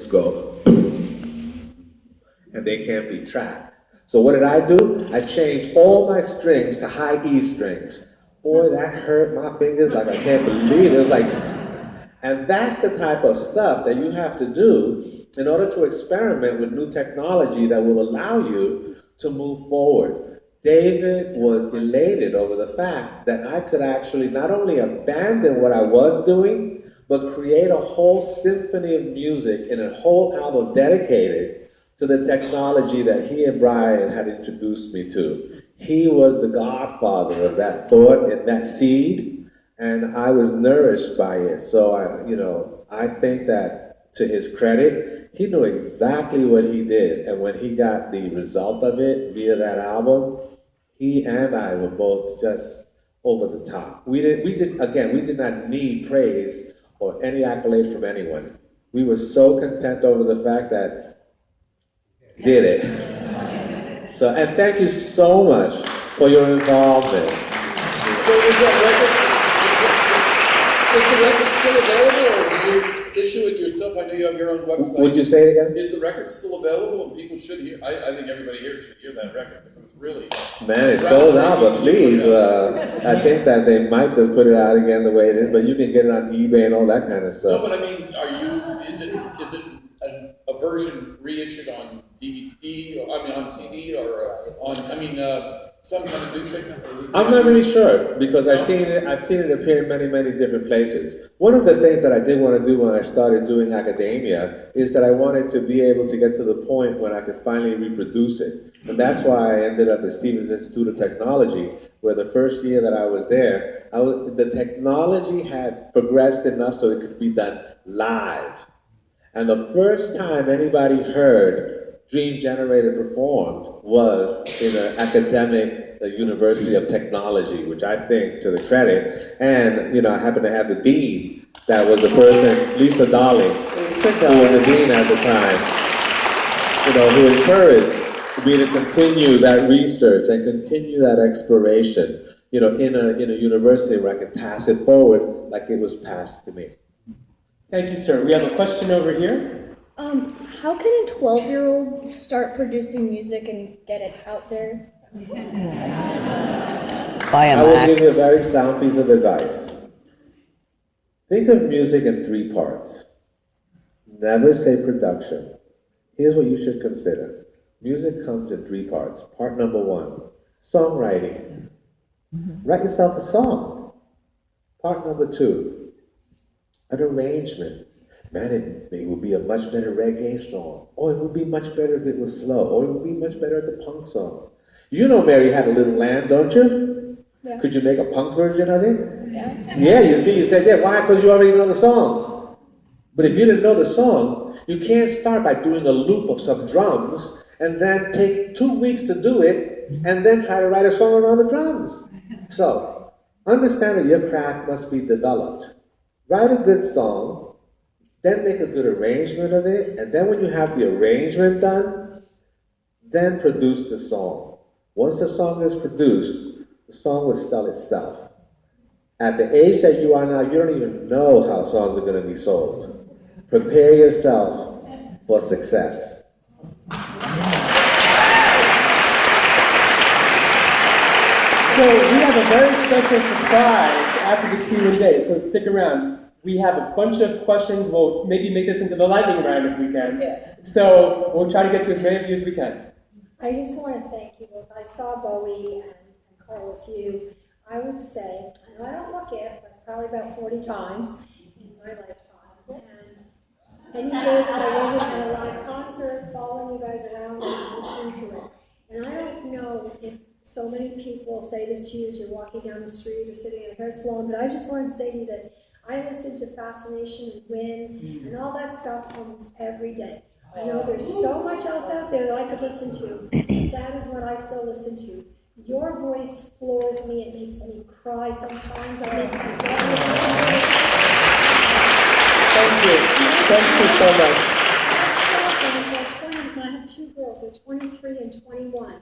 go, and they can't be tracked. So what did I do? I changed all my strings to high E strings. Boy, that hurt my fingers like I can't believe it. It was like, and that's the type of stuff that you have to do in order to experiment with new technology that will allow you to move forward. David was elated over the fact that I could actually not only abandon what I was doing, but create a whole symphony of music and a whole album dedicated to the technology that he and Brian had introduced me to. He was the godfather of that thought and that seed, and I was nourished by it. So I think that to his credit, he knew exactly what he did, and when he got the result of it via that album, he and I were both just over the top. We did not need praise or any accolade from anyone. We were so content over the fact that did it. So, and thank you so much for your involvement. So is the record still available, or do you issue it yourself? I know you have your own website. Would you say it again? Is the record still available, and people should hear? I think everybody here should hear that record, because it's really... Man, it's sold out, but please, I think that they might just put it out again the way it is, but you can get it on eBay and all that kind of stuff. No, but I mean, is it a version reissued on DVD, or on CD, or some kind of new technology? I'm not really sure, because I've seen it appear in many, many different places. One of the things that I did want to do when I started doing academia is that I wanted to be able to get to the point when I could finally reproduce it. And that's why I ended up at Stevens Institute of Technology, where the first year that I was there, the technology had progressed enough so it could be done live. And the first time anybody heard Dream Generator performed was in an academic University of Technology, which I think to the credit. And, I happened to have the dean that was the person, Lisa Dolly, who was the dean at the time, who encouraged me to continue that research and continue that exploration, in a university where I could pass it forward like it was passed to me. Thank you, sir. We have a question over here. How can a 12-year-old start producing music and get it out there? I will give you a very sound piece of advice. Think of music in 3 parts. Never say production. Here's what you should consider. Music comes in 3 parts. Part number 1, songwriting. Write yourself a song. Part number 2, an arrangement. Man, it would be a much better reggae song. Or it would be much better if it was slow. Or it would be much better as a punk song. You know Mary Had a Little Lamb, don't you? Yeah. Could you make a punk version of it? Yeah. Yeah, you said, yeah, why? Because you already know the song. But if you didn't know the song, you can't start by doing a loop of some drums and then take 2 weeks to do it and then try to write a song around the drums. So, understand that your craft must be developed. Write a good song, then make a good arrangement of it, and then when you have the arrangement done, then produce the song. Once the song is produced, the song will sell itself. At the age that you are now, you don't even know how songs are going to be sold. Prepare yourself for success. So we have a very special surprise after the Q&A, so stick around. We have a bunch of questions. We'll maybe make this into the lightning round if we can. Yeah. So we'll try to get to as many of you as we can. I just want to thank you both. I saw Bowie and Carlos, I would say, I don't look it, but probably about 40 times in my lifetime. And any day that I wasn't at a live concert, following you guys around, I was listening to it. And I don't know if so many people say this to you as you're walking down the street or sitting in a hair salon, but I just wanted to say to you that I listen to Fascination and Win and all that stuff almost every day. I know there's so much else out there that I could listen to, but that is what I still listen to. Your voice floors me, it makes me cry sometimes. I make my Thank you. Thank you so much. I have 2 girls, they're 23 and 21.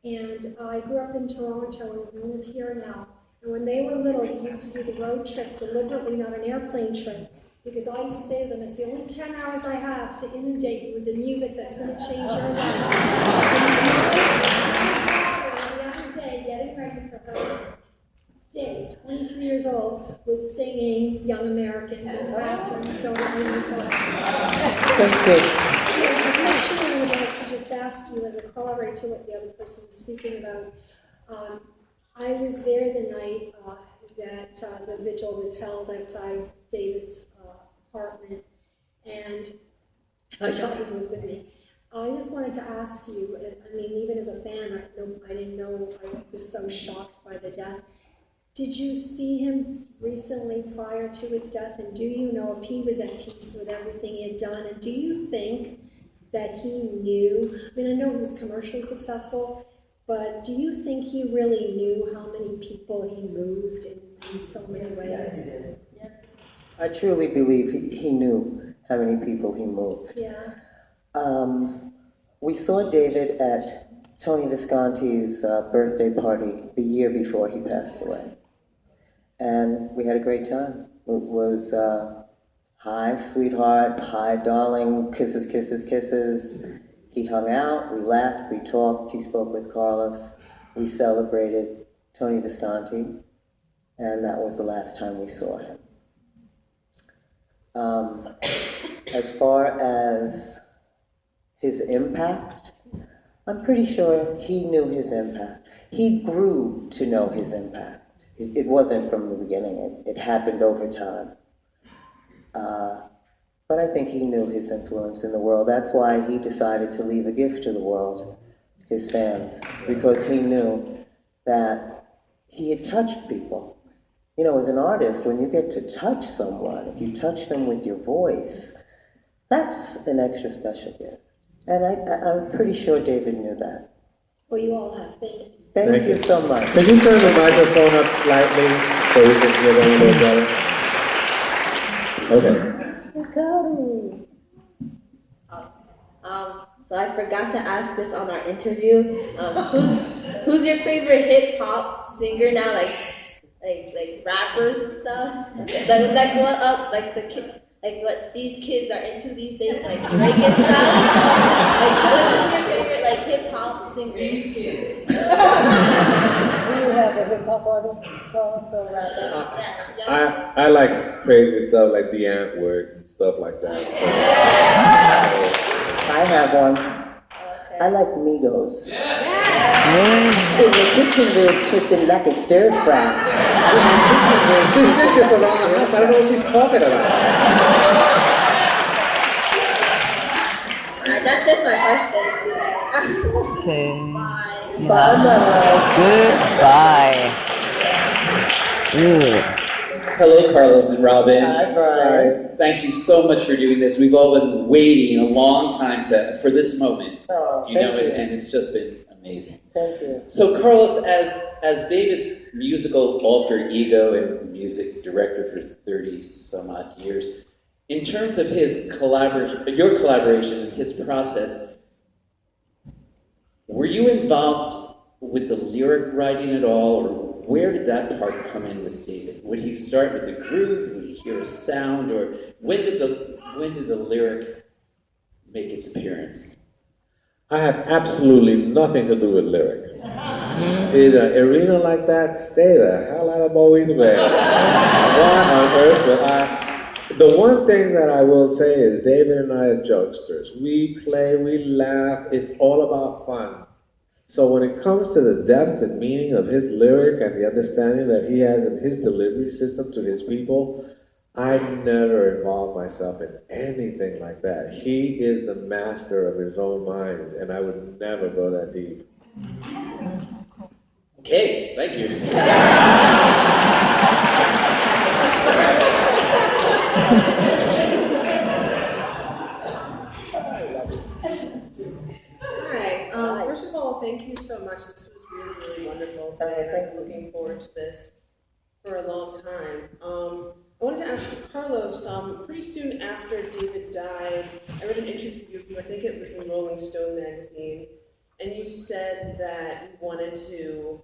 And I grew up in Toronto and we live here now. And when they were little, they used to do the road trip deliberately, not an airplane trip. Because I used to say to them, it's the only 10 hours I have to inundate you with the music that's going to change your life. And the other day, getting ready for her day, 23 years old, was singing Young Americans in the bathroom, so I was like, Thank you. the question I would like to just ask you as a corollary to what the other person was speaking about, I was there the night that the vigil was held outside David's apartment, and my daughter was with me. I just wanted to ask you, I mean, even as a fan, I didn't know, I was so shocked by the death. Did you see him recently prior to his death, and do you know if he was at peace with everything he had done, and do you think that he knew, I mean, I know he was commercially successful, but do you think he really knew how many people he moved in so many ways? I truly believe he knew how many people he moved. Yeah. We saw David at Tony Visconti's birthday party the year before he passed away. And we had a great time. It was hi, sweetheart, hi, darling, kisses, kisses, kisses. He hung out, we laughed, we talked, he spoke with Carlos. We celebrated Tony Visconti, and that was the last time we saw him. As far as his impact, I'm pretty sure he knew his impact. He grew to know his impact. It wasn't from the beginning, it happened over time. But I think he knew his influence in the world. That's why he decided to leave a gift to the world, his fans, because he knew that he had touched people. You know, as an artist, when you get to touch someone, if you touch them with your voice, that's an extra special gift. And I'm pretty sure David knew that. Well, you all have. Thank you. Thank you so much. Can you turn the microphone up slightly so we can hear them a little better? Okay. So I forgot to ask this on our interview. Who's your favorite hip hop singer now? Like rappers and stuff. Like what up? Like the kid. Like what these kids are into these days, like Drake and stuff. What's your favorite like hip hop singer? These kids. Do you have a hip hop artist, Carlos, or rapper? I like crazy stuff like D.A.M and stuff like that. So. I have one. Okay. I like Migos. In the kitchen there's twisted like it's stir fry. In the kitchen there's She's been this around the house. I don't know what she's talking about. That's just my question. Okay. Bye. Bye. Goodbye. Hello, Carlos and Robin. Hi, Brian. Thank you so much for doing this. We've all been waiting a long time for this moment. Oh, You know thank it, and it's just been amazing. Thank you. So, Carlos, as David's musical alter ego and music director for 30 some odd years, in terms of your collaboration and his process, were you involved with the lyric writing at all, or where did that part come in with David? Would he start with a groove? Would he hear a sound? Or when did the lyric make its appearance? I have absolutely nothing to do with lyric. In an arena like that, stay the hell out of Bowie's way. Why on earth would I? The one thing that I will say is David and I are jokesters. We play, we laugh, it's all about fun. So when it comes to the depth and meaning of his lyric and the understanding that he has in his delivery system to his people, I never involved myself in anything like that. He is the master of his own mind, and I would never go that deep. Okay, thank you. Hi. First of all, thank you so much. This was really, really wonderful today, and I've been looking forward to this for a long time. I wanted to ask you, Carlos, pretty soon after David died, I read an interview of you, I think it was in Rolling Stone magazine, and you said that you wanted to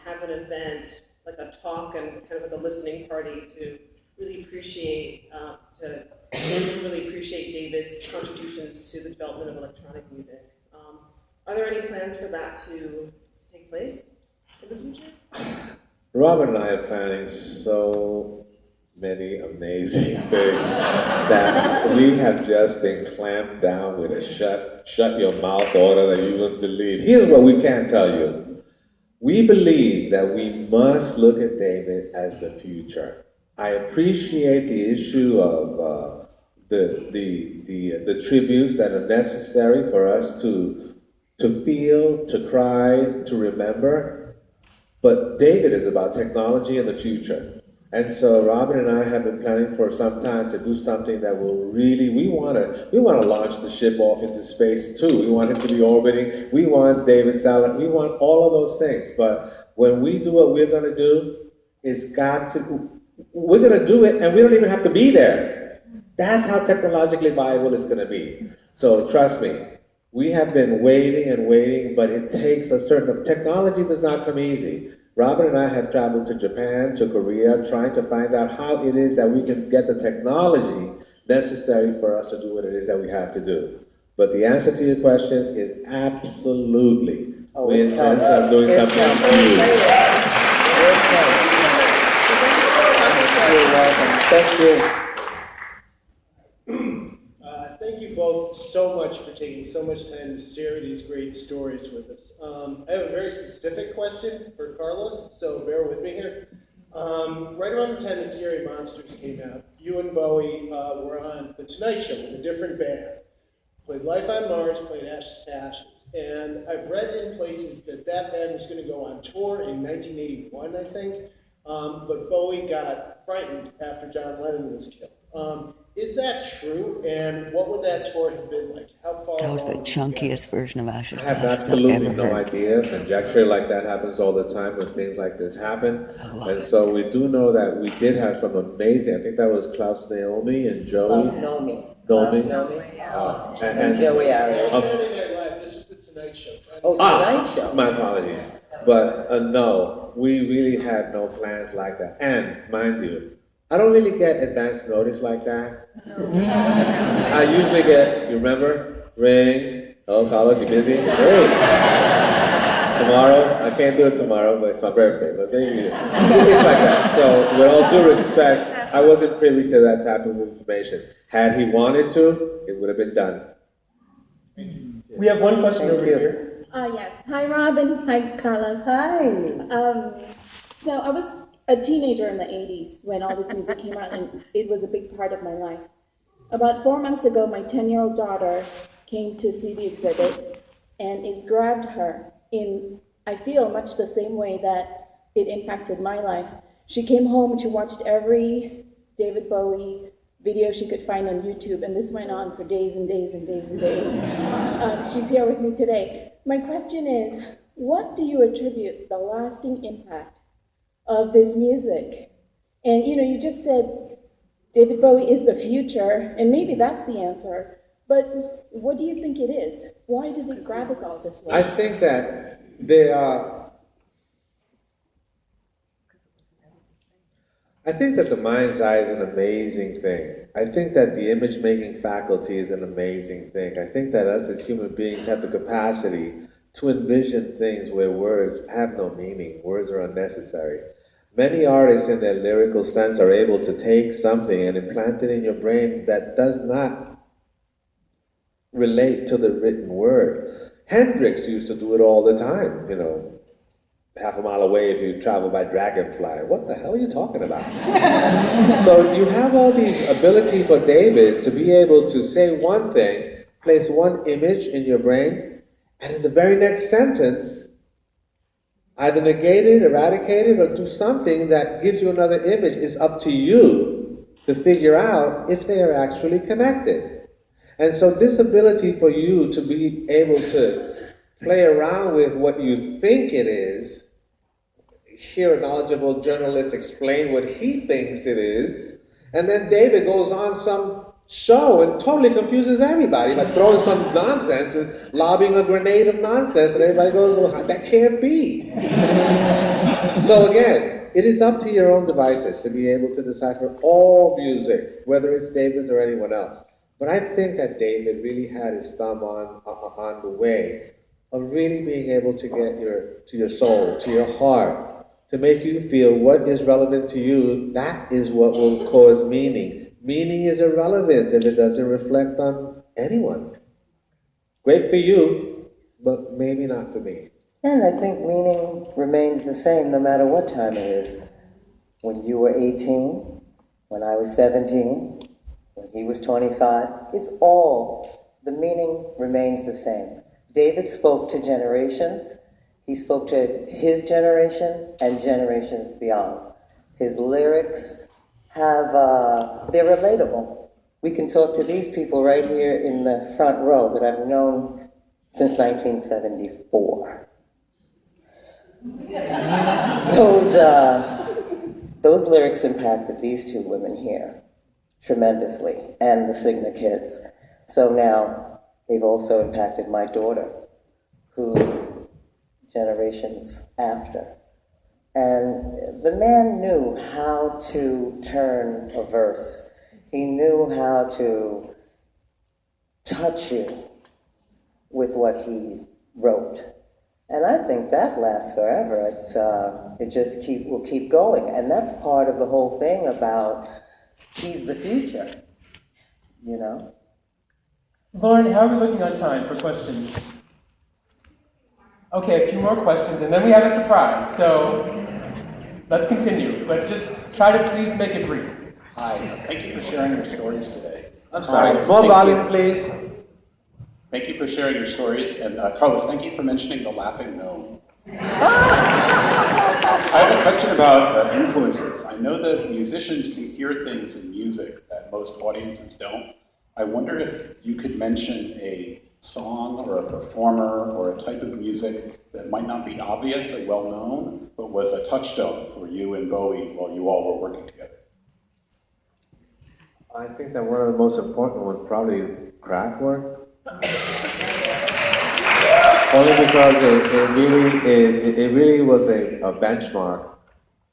have an event, like a talk and kind of like a listening party to really appreciate David's contributions to the development of electronic music. Are there any plans for that to take place in the future? Robert and I are planning so many amazing things that we have just been clamped down with a shut your mouth order that you wouldn't believe. Here's what we can tell you. We believe that we must look at David as the future. I appreciate the issue of the tributes that are necessary for us to feel, to cry, to remember. But David is about technology and the future. And so Robin and I have been planning for some time to do something that will really, we want to launch the ship off into space too. We want him to be orbiting. We want David Salad. We want all of those things. But when we do what we're going to do, we're going to do it and we don't even have to be there. That's how technologically viable it's going to be. So trust me, we have been waiting and waiting, but it takes a certain, technology does not come easy. Robert and I have traveled to Japan, to Korea, trying to find out how it is that we can get the technology necessary for us to do what it is that we have to do. But the answer to your question is absolutely. We intend on doing something huge. You're welcome. Thank you. Thank you both so much for taking so much time to share these great stories with us. I have a very specific question for Carlos, so bear with me here. Right around the time the series Monsters came out, you and Bowie were on The Tonight Show with a different band. Played Life on Mars, played Ashes to Ashes. And I've read in places that band was going to go on tour in 1981, I think. But Bowie got frightened after John Lennon was killed. Is that true? And what would that tour have been like? How far? That was the chunkiest version of Ashes. I have absolutely no idea. Conjecture like that happens all the time when things like this happen. And so we do know that we did have some amazing, I think that was Klaus Naomi and Joey. Klaus Naomi. And Joey Arias. Saturday Night Live, this was The Tonight Show. Tonight Show. My apologies. But no, we really had no plans like that. And mind you, I don't really get advance notice like that. I usually get, you remember, ring, hello Carlos, you busy? Hey, tomorrow, I can't do it tomorrow, but it's my birthday, but maybe it's like that. So with all due respect, I wasn't privy to that type of information. Had he wanted to, it would have been done. We have one question over here. Yes. Hi, Robin. Hi, Carlos. Hi. So I was a teenager in the 80s when all this music came out, and it was a big part of my life. About 4 months ago, my 10-year-old daughter came to see the exhibit, and it grabbed her in, I feel, much the same way that it impacted my life. She came home and she watched every David Bowie video she could find on YouTube, and this went on for days and days and days and days. She's here with me today. My question is, what do you attribute the lasting impact of this music? And you just said David Bowie is the future, and maybe that's the answer, but what do you think it is? Why does it grab us all this way? I think that they are, I think that the mind's eye is an amazing thing. I think that the image-making faculty is an amazing thing. I think that us as human beings have the capacity to envision things where words have no meaning, words are unnecessary. Many artists in their lyrical sense are able to take something and implant it in your brain that does not relate to the written word. Hendrix used to do it all the time, half a mile away if you travel by Dragonfly. What the hell are you talking about? So you have all these ability for David to be able to say one thing, place one image in your brain, and in the very next sentence, either negate it, eradicate it, or do something that gives you another image. It's up to you to figure out if they are actually connected. And so this ability for you to be able to play around with what you think it is, hear a knowledgeable journalist explain what he thinks it is, and then David goes on some show and totally confuses everybody by throwing some nonsense and lobbing a grenade of nonsense, and everybody goes, well, that can't be. So again, it is up to your own devices to be able to decipher all music, whether it's David's or anyone else. But I think that David really had his thumb on the way of really being able to get to your soul, to your heart, to make you feel what is relevant to you. That is what will cause meaning. Meaning is irrelevant if it doesn't reflect on anyone. Great for you, but maybe not for me. And I think meaning remains the same no matter what time it is. When you were 18, when I was 17, when he was 25, the meaning remains the same. David spoke to generations. He spoke to his generation and generations beyond. His lyrics they're relatable. We can talk to these people right here in the front row that I've known since 1974. Those lyrics impacted these two women here tremendously, and the Cigna kids. So now they've also impacted my daughter, who generations after. And the man knew how to turn a verse. He knew how to touch you with what he wrote. And I think that lasts forever. Will keep going. And that's part of the whole thing about he's the future, you know? Lauren, how are we looking on time for questions? Okay, a few more questions, and then we have a surprise. So let's continue, but just try to please make it brief. Hi, thank you for sharing your stories today. I'm sorry, more volume, please. Thank you for sharing your stories, and Carlos, thank you for mentioning the laughing gnome. I have a question about influences. I know that musicians can hear things in music that most audiences don't. I wonder if you could mention a song or a performer or a type of music that might not be obvious or well known, but was a touchstone for you and Bowie while you all were working together. I think that one of the most important ones probably craft work. Only because it really was a benchmark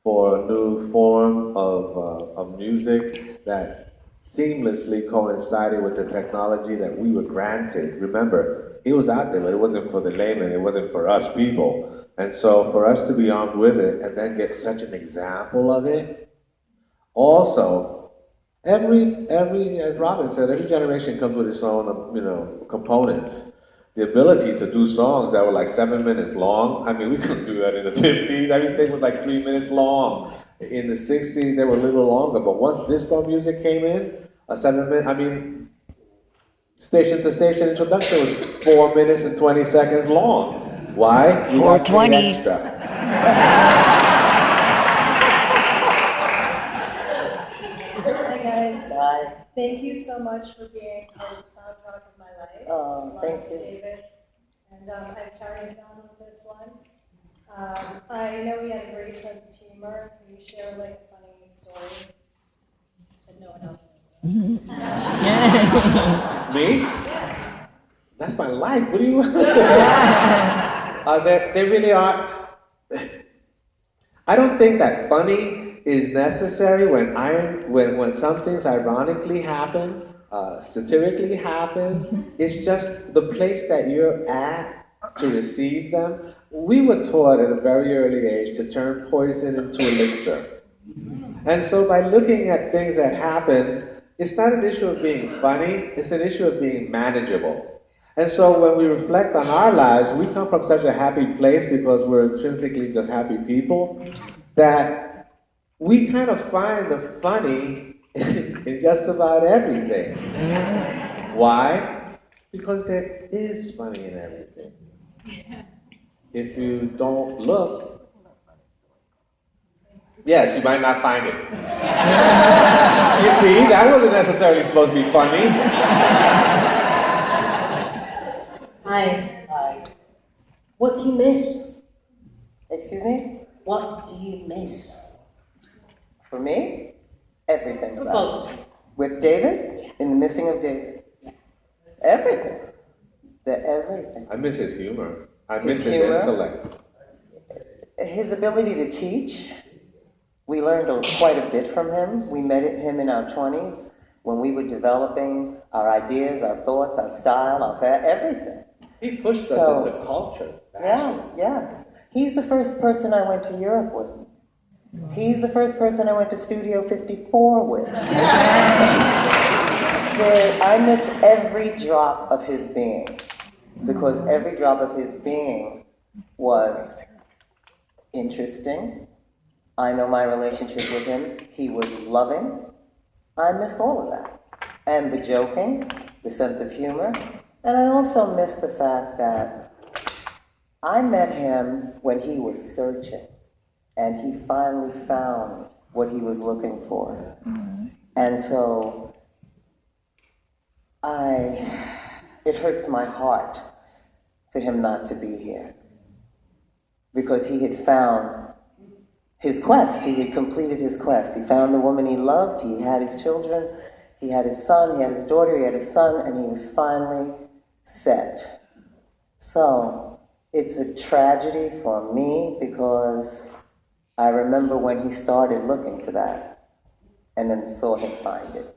for a new form of music that seamlessly coincided with the technology that we were granted. Remember, it was out there, but it wasn't for the layman, it wasn't for us people. And so for us to be armed with it and then get such an example of it, also, every as Robin said, every generation comes with its own, components. The ability to do songs that were like 7 minutes long, I mean, we couldn't do that in the 50s. Everything was like 3 minutes long. In the 60s, they were a little longer, but once disco music came in, a 7 minute, station to station introduction was 4 minutes and 20 seconds long. Why? 420. Extra. Hi guys. Hi. Thank you so much for being part of the soundtrack of my life. Oh, thank you. David. And I'm carrying on with this one. I know he had a great sense of humor. Can you share like a funny story that no one else knows? Me? Yeah. That's my life. What do you? They really are. I don't think that funny is necessary when something's ironically happen, satirically happens. It's just the place that you're at to receive them. We were taught at a very early age to turn poison into elixir. And so by looking at things that happen, it's not an issue of being funny, it's an issue of being manageable. And so when we reflect on our lives, we come from such a happy place because we're intrinsically just happy people, that we kind of find the funny in just about everything. Why? Because there is funny in everything. If you don't look, yes, you might not find it. You see, that wasn't necessarily supposed to be funny. Hi. Hi. What do you miss? Excuse me? What do you miss? For me, everything's For about both. it. With David, Yeah. in the missing of David. Yeah. Everything. Everything. I miss his humor. I His miss his humor. intellect. His ability to teach, We learned quite a bit from him. We met him in our 20s when we were developing our ideas, our thoughts, our style, everything. He pushed us into culture. Yeah. He's the first person I went to Europe with. He's the first person I went to Studio 54 with. I miss every drop of his being, because every drop of his being was interesting. I know my relationship with him. He was loving. I miss all of that. And the joking, the sense of humor. And I also miss the fact that I met him when he was searching, and he finally found what he was looking for. Mm-hmm. And so it hurts my heart for him not to be here, because he had found his quest. He had completed his quest. He found the woman he loved. He had his children. He had his son. He had his daughter. He had his son, and he was finally set. So it's a tragedy for me, because I remember when he started looking for that and then saw him find it.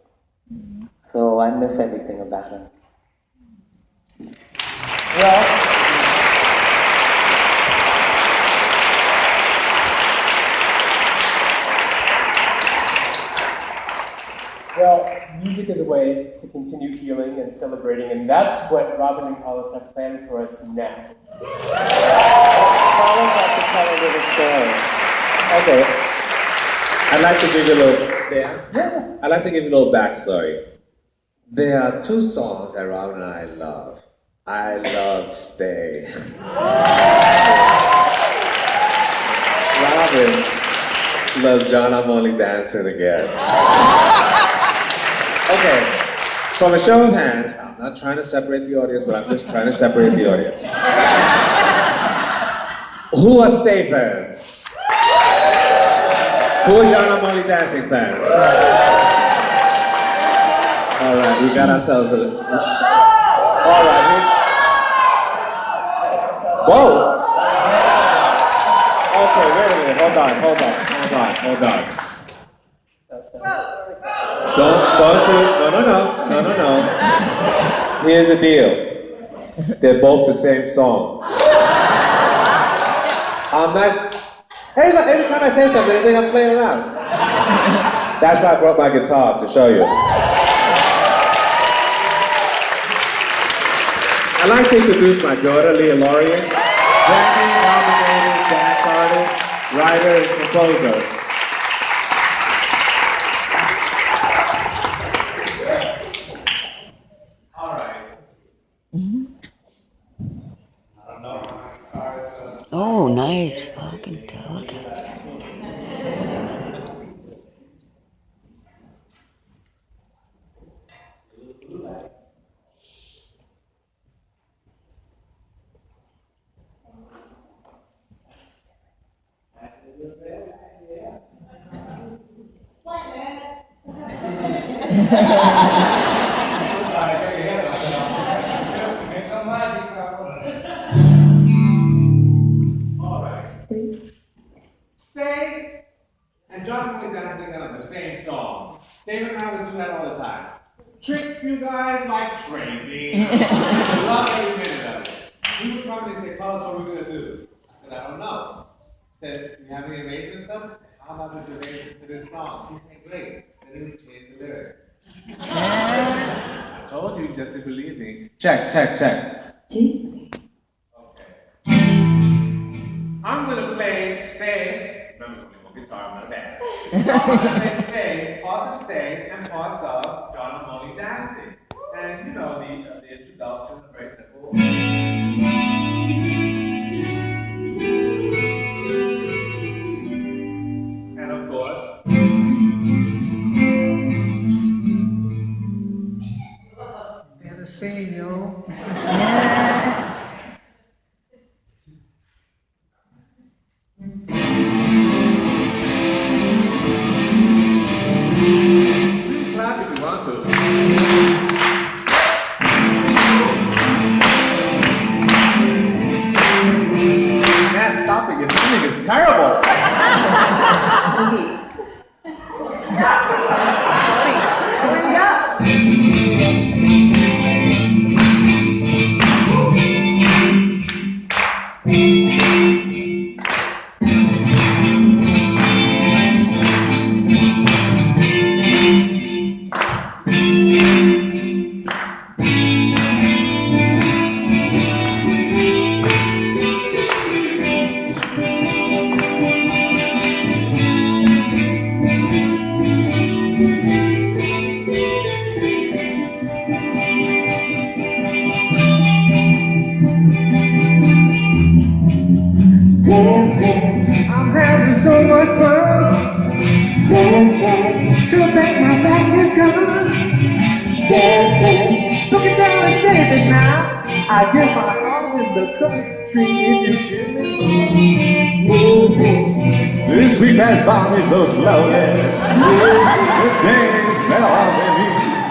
So I miss everything about him. Well, music is a way to continue healing and celebrating, and that's what Robin and Carlos have planned for us now. Carlos has to tell a little story. Okay. I'd like to give you a little. I'd like to give you a little backstory. There are two songs that Robin and I love. I love Stay. Robin loves John, I'm Only Dancing Again. Okay, from a show of hands, I'm not trying to separate the audience, but I'm just trying to separate the audience. Who are Stay fans? Who are John, I'm Only Dancing fans? All right, we got ourselves a little. All right. Whoa! Okay, wait a minute. Hold on. Don't you? No. Here's the deal. They're both the same song. I'm not. Every time I say something, they think I'm playing around. That's why I brought my guitar, to show you. I'd like to introduce my daughter, Leah Lorien, Grammy-nominated dance artist, writer, and composer. All right. Oh, nice. Fucking telecast. Stay and John Wikane dancing on the same song. David and I would do that all the time. Trick you guys like crazy. Love every minute of it. He would come and say, "Carlos, what are we gonna do?" I said, "I don't know." He said, "You have any arrangements stuff?" I said, "How about this arrangement for this song?" He said, "Great." Then he would change the lyric. I told you, just to believe me. Check. See? Okay. I'm gonna play Stay. Remember, it's only one guitar, I'm not a band. I'm gonna play Stay, parts of Stay, and parts of John, I'm Only Dancing. And you know, the introduction is very simple. And of course, they're the same, yo. Clap if you want to. Man, stop it. Your tuning is terrible. so much fun dancing till my back is gone. Dancing, looking down at David now. I give my heart in the country if you give me music. This week has by me so slowly. The days smell of ease.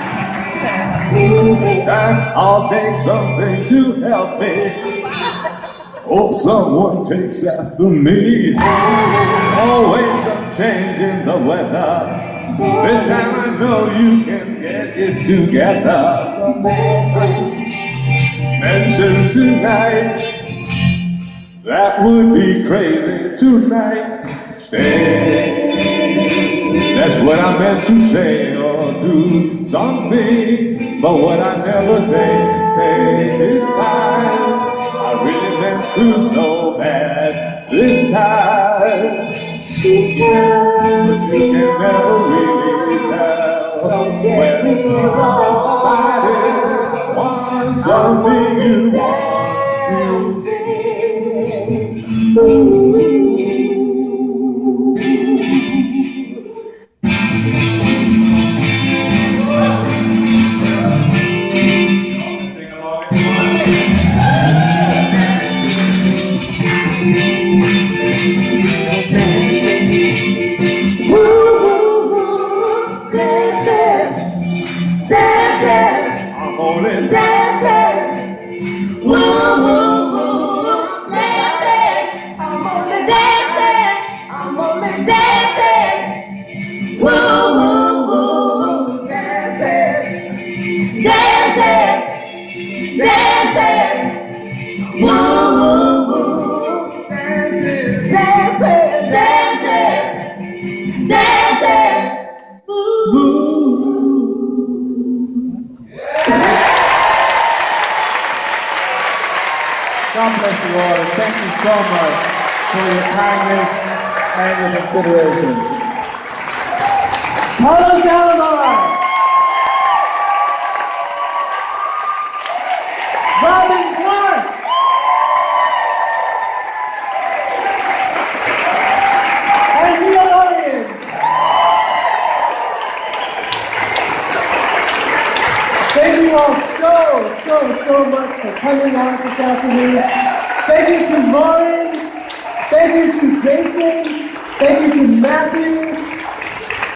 Time I'll take something to help me. Hope someone takes after me. Always some change in the weather. This time I know you can get it together. Mention tonight. That would be crazy tonight. Stay. That's what I meant to say or do something. But what I never say, stay this time. I really meant to so bad this time. She tells me you can never really tell. Don't get me wrong. I want something you dancing. God bless you all, and thank you so much for your kindness and your consideration. Carlos Alomar! Robin Clark! And the audience! Thank you all so much for coming on this afternoon. Thank you to Lauren. Thank you to Jason. Thank you to Matthew.